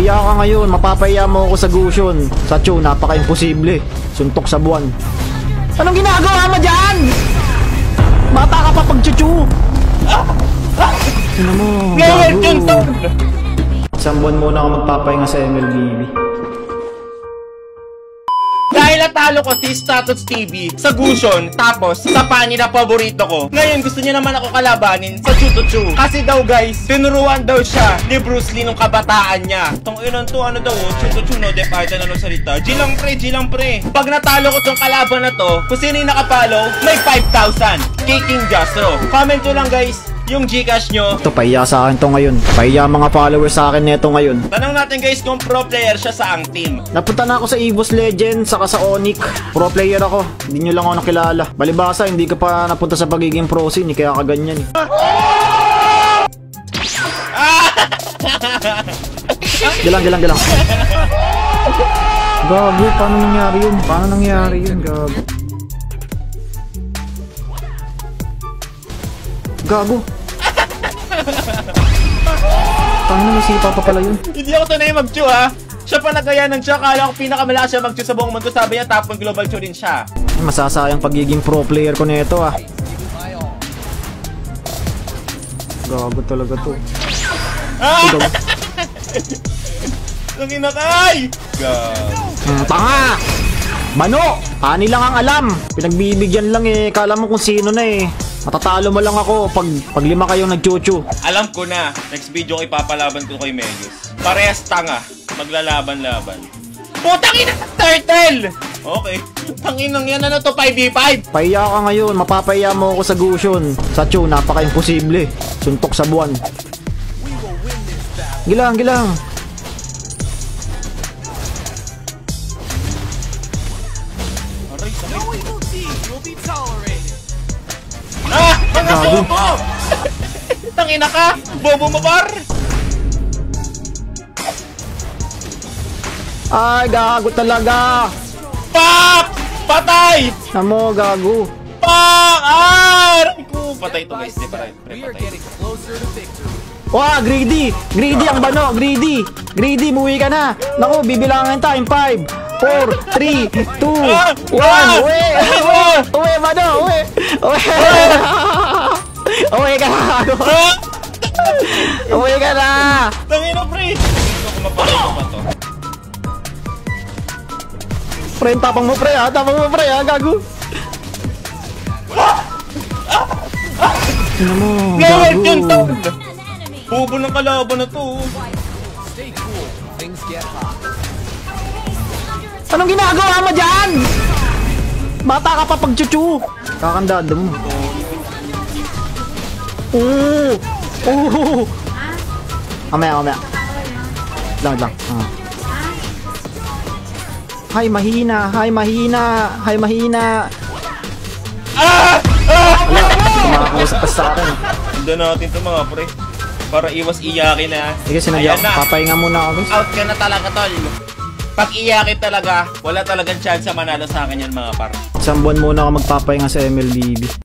Pahiya ka ngayon, mapapahiya mo ako sa Gusion. Sa Chu, napaka-imposible. Suntok sa buwan. Anong ginagawa mo dyan? Bata ka pa pag-chu-chu. Ano mo, gago. Isang buwan muna ako magpapahinga sa MLBB. Dahil natalo ko si Status TV sa Gusion, tapos sa pani na paborito ko. Ngayon gusto niya naman ako kalabanin sa Chu-Chu. Kasi daw guys, tinuruan daw siya ni Bruce Lee nung kabataan niya. Tong ilan to, ano daw, Chu-Chu no, departed ano salita. G lang pre. Pag natalo ko tong kalaban na to, kung sino yung nakapollow, may 5,000 kay King Jastro. Comment nyo lang guys, yung Gcash nyo. Ito, pahiya sa akin to ngayon. Pahiya mga followers sa akin neto ngayon. Tanong natin guys kung pro player siya sa ang team. Napunta na ako sa EVOS Legends, saka sa Onyx. Pro player ako. Hindi nyo lang ako nakilala. Balibasa, hindi ka pa napunta sa pagiging pro scene, kaya kaganyan eh. Gilang. Gago, paano nangyari yun? Gago. Tangina, may sipa pa pala yun. Hindi ako sanay mag-chew ha. Siya pala kaya ng siya. Kala ko pinakamalakas siya mag-chew sa buong mundo. Sabi niya tapon global chew din siya. Masasayang pagiging pro player ko nito ah. Gago talaga to. Nangina kay! Gago. Tanga! Bano! Ani lang ang alam. Pinagbibigyan lang eh. Kala mo kung sino na eh. Matatalo mo lang ako pag 5 kayong nag-chuchu. Alam ko na. Next video ko ipapalaban ko kay Medius. Parehas tanga. Maglalaban-laban. Putang ina sa turtle! Okay. Tanginang yan ano to, 5v5? Pahiya ka ngayon. Mapapahiya mo ako sa Gusion. Sa Chu, napaka-imposible. Suntok sa buwan. Gilang. Mga bobo! Tangina ka! Bobo mo bar! Ay, gago talaga! Pak! Patay! Namo, gago. Pak! Aray ko! Patay to guys, di ba? Patay. Wah, greedy ang bano, greedy, muwi ka na. Naku, bibilangin time, 5, 4, 3, 2, 1, uwi, bano, uwi. Uwi ka na, uwi ka na. Tangina, pre! Ito ko mapatay ko pa to. Pre, tapang mo pre ha, gago. Ano mo, gago. Bobo ng kalaban na to. Anong ginagawa mo dyan? Bata ka pa pag-chuchu. Kakandado mo. Mamaya. Lang. Hay mahina. Kumakausap pa sa akin. Handa natin ito mga pre. Para iwas iyakin na. Sige, sinadya ko. Papahinga muna ako guys. Out ka na talaga tol. Pag iyakin talaga, wala talagang chance manalo sa akin yan mga par. Isang buwan muna ako magpapahinga sa MLBB.